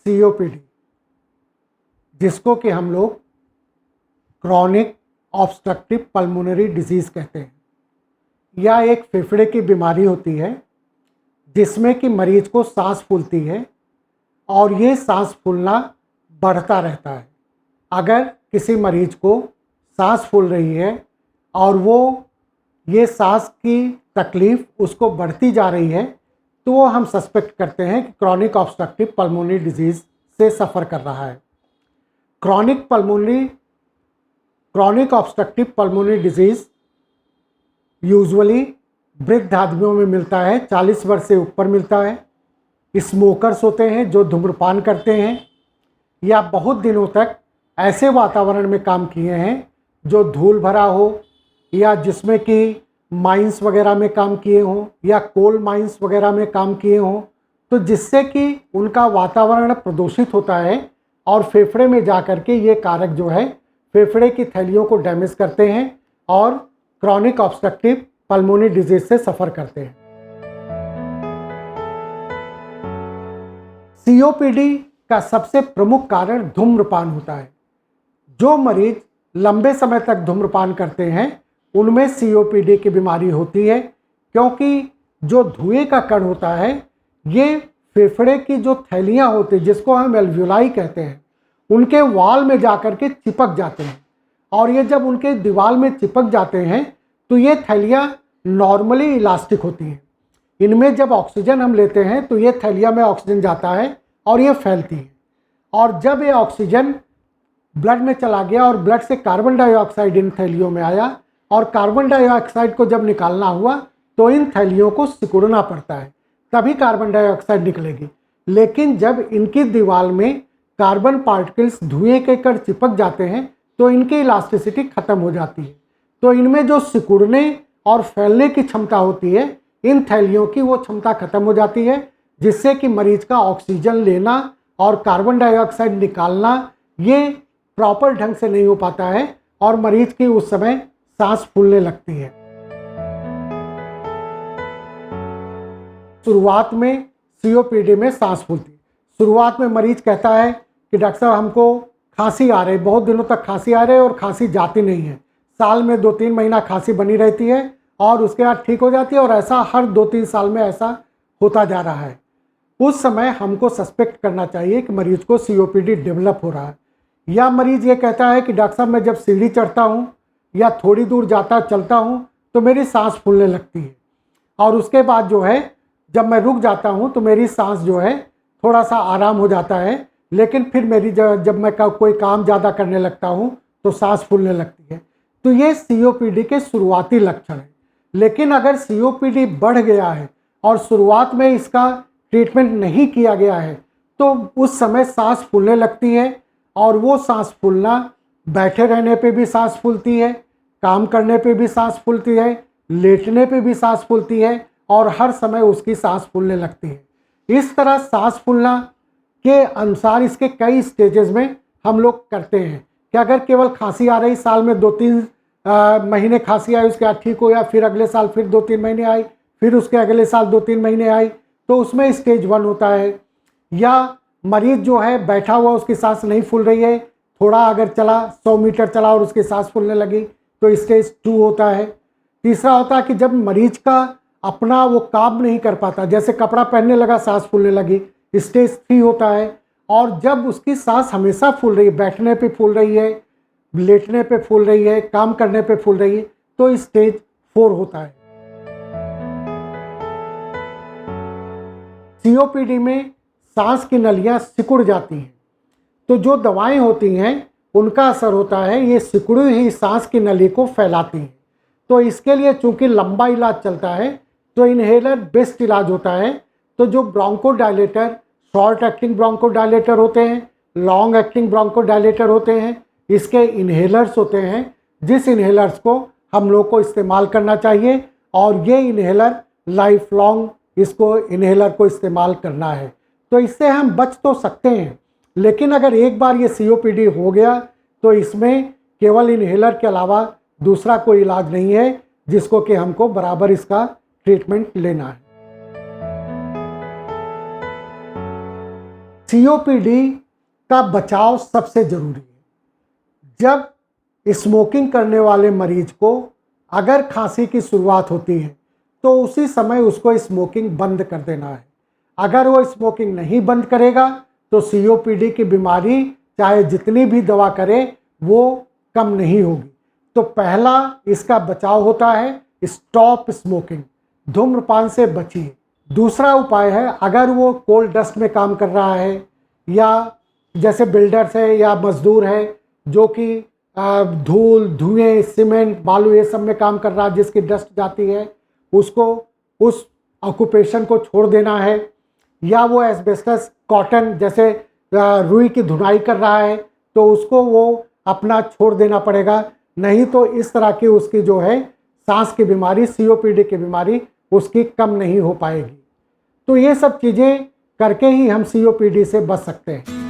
COPD, जिसको कि हम लोग क्रॉनिक ऑब्स्ट्रक्टिव पल्मोनरी डिजीज़ कहते हैं। यह एक फेफड़े की बीमारी होती है जिसमें कि मरीज को सांस फूलती है और ये सांस फूलना बढ़ता रहता है। अगर किसी मरीज को सांस फूल रही है और वो ये सांस की तकलीफ़ उसको बढ़ती जा रही है तो वो हम सस्पेक्ट करते हैं कि क्रॉनिक ऑब्स्ट्रक्टिव पल्मोनरी डिजीज़ से सफ़र कर रहा है। Chronic obstructive pulmonary disease usually वृद्ध आदमियों में मिलता है, 40 वर्ष से ऊपर मिलता है। स्मोकर्स होते हैं जो धूम्रपान करते हैं या बहुत दिनों तक ऐसे वातावरण में काम किए हैं जो धूल भरा हो या जिसमें कि माइंस वगैरह में काम किए हों या कोल माइंस वगैरह में काम किए हों, तो जिससे कि उनका वातावरण प्रदूषित होता है और फेफड़े में जा कर के ये कारक जो है फेफड़े की थैलियों को डैमेज करते हैं और क्रॉनिक ऑब्स्ट्रक्टिव पल्मोनरी डिजीज से सफ़र करते हैं। सीओपीडी का सबसे प्रमुख कारण धूम्रपान होता है। जो मरीज लंबे समय तक धूम्रपान करते हैं उनमें सीओपीडी की बीमारी होती है, क्योंकि जो धुएं का कण होता है ये फेफड़े की जो थैलियाँ होती हैं जिसको हम एल्वियोलाई कहते हैं उनके वॉल में जाकर के चिपक जाते हैं और ये जब उनके दीवार में चिपक जाते हैं तो ये थैलियाँ नॉर्मली इलास्टिक होती हैं। इनमें जब ऑक्सीजन हम लेते हैं तो ये थैलियाँ में ऑक्सीजन जाता है और ये फैलती है और जब ये ऑक्सीजन ब्लड में चला गया और ब्लड से कार्बन डाइऑक्साइड इन थैलियों में आया और कार्बन डाइऑक्साइड को जब निकालना हुआ तो इन थैलियों को सिकुड़ना पड़ता है, तभी कार्बन डाइऑक्साइड निकलेगी। लेकिन जब इनकी दीवार में कार्बन पार्टिकल्स धुएं के कण चिपक जाते हैं तो इनकी इलास्टिसिटी खत्म हो जाती है, तो इनमें जो सिकुड़ने और फैलने की क्षमता होती है इन थैलियों की वो क्षमता खत्म हो जाती है, जिससे कि मरीज का ऑक्सीजन लेना और कार्बन डाइऑक्साइड निकालना ये प्रॉपर ढंग से नहीं हो पाता है और मरीज की उस समय सांस फूलने लगती है। शुरुआत में सीओपीडी में सांस फूलती है। शुरुआत में मरीज कहता है कि डॉक्टर साहब हमको खांसी आ रही, बहुत दिनों तक खांसी आ रही है और खांसी जाती नहीं है। साल में 2-3 महीना खांसी बनी रहती है और उसके बाद ठीक हो जाती है और ऐसा हर 2-3 साल में ऐसा होता जा रहा है। उस समय हमको सस्पेक्ट करना चाहिए कि मरीज को सीओपीडी डेवलप हो रहा है। या मरीज ये कहता है कि डॉक्टर साहब मैं जब सीढ़ी चढ़ता हूँ या थोड़ी दूर चलता हूँ तो मेरी सांस फूलने लगती है और उसके बाद जो है जब मैं रुक जाता हूँ तो मेरी सांस जो है थोड़ा सा आराम हो जाता है, लेकिन फिर मेरी जब मैं कोई काम ज़्यादा करने लगता हूँ तो सांस फूलने लगती है। तो ये सीओपीडी के शुरुआती लक्षण हैं। लेकिन अगर सीओपीडी बढ़ गया है और शुरुआत में इसका ट्रीटमेंट नहीं किया गया है तो उस समय सांस फूलने लगती है और वो सांस फूलना बैठे रहने पे भी सांस फूलती है, काम करने पे भी सांस फूलती है, लेटने पे भी सांस फूलती है और हर समय उसकी सांस फूलने लगती है। इस तरह सांस फूलना के अनुसार इसके कई स्टेजेस में हम लोग करते हैं कि अगर केवल खांसी आ रही, साल में 2-3 महीने खांसी आई, उसके बाद ठीक हो गया, फिर अगले साल फिर 2-3 महीने आई, फिर उसके अगले साल 2-3 महीने आई, तो उसमें स्टेज 1 होता है। या मरीज जो है बैठा हुआ उसकी सांस नहीं फूल रही है, थोड़ा अगर चला 100 मीटर चला और उसकी सांस फूलने लगी तो स्टेज 2 होता है। तीसरा होता है कि जब मरीज का अपना वो काम नहीं कर पाता, जैसे कपड़ा पहनने लगा सांस फूलने लगी, स्टेज 3 होता है। और जब उसकी सांस हमेशा फूल रही है, बैठने पे फूल रही है, लेटने पे फूल रही है, काम करने पे फूल रही है, तो स्टेज 4 होता है। सीओपीडी में सांस की नलियां सिकुड़ जाती हैं, तो जो दवाएं होती हैं उनका असर होता है, ये सिकुड़ी हुई सांस की नली को फैलाती हैं। तो इसके लिए चूंकि लंबा इलाज चलता है तो इन्हेलर बेस्ट इलाज होता है। तो जो ब्रोंकोडायलेटर, शॉर्ट एक्टिंग ब्रोंकोडायलेटर होते हैं, लॉन्ग एक्टिंग ब्रोंकोडायलेटर होते हैं, इसके इन्हेलर्स होते हैं, जिस इन्हेलर्स को हम लोग को इस्तेमाल करना चाहिए और ये इन्हेलर लाइफ लॉन्ग इसको इन्हेलर को इस्तेमाल करना है। तो इससे हम बच तो सकते हैं, लेकिन अगर एक बार ये सीओपीडी हो गया तो इसमें केवल इन्हेलर के अलावा दूसरा कोई इलाज नहीं है जिसको कि हमको बराबर इसका ट्रीटमेंट लेना है। सीओपीडी का बचाव सबसे ज़रूरी है। जब स्मोकिंग करने वाले मरीज को अगर खांसी की शुरुआत होती है तो उसी समय उसको स्मोकिंग बंद कर देना है। अगर वो स्मोकिंग नहीं बंद करेगा तो सीओपीडी की बीमारी चाहे जितनी भी दवा करे वो कम नहीं होगी। तो पहला इसका बचाव होता है स्टॉप स्मोकिंग, धूम्रपान से बचिए। दूसरा उपाय है, अगर वो कोल डस्ट में काम कर रहा है या जैसे बिल्डर्स है या मजदूर है जो कि धूल, धुएं, सीमेंट, बालू ये सब में काम कर रहा है जिसकी डस्ट जाती है, उसको उस ऑक्यूपेशन को छोड़ देना है। या वो एस्बेस्टस, कॉटन जैसे रुई की धुनाई कर रहा है तो उसको वो अपना छोड़ देना पड़ेगा, नहीं तो इस तरह की उसकी जो है सांस की बीमारी, सीओपीडी की बीमारी उसकी कम नहीं हो पाएगी। तो ये सब चीज़ें करके ही हम सीओपीडी से बच सकते हैं।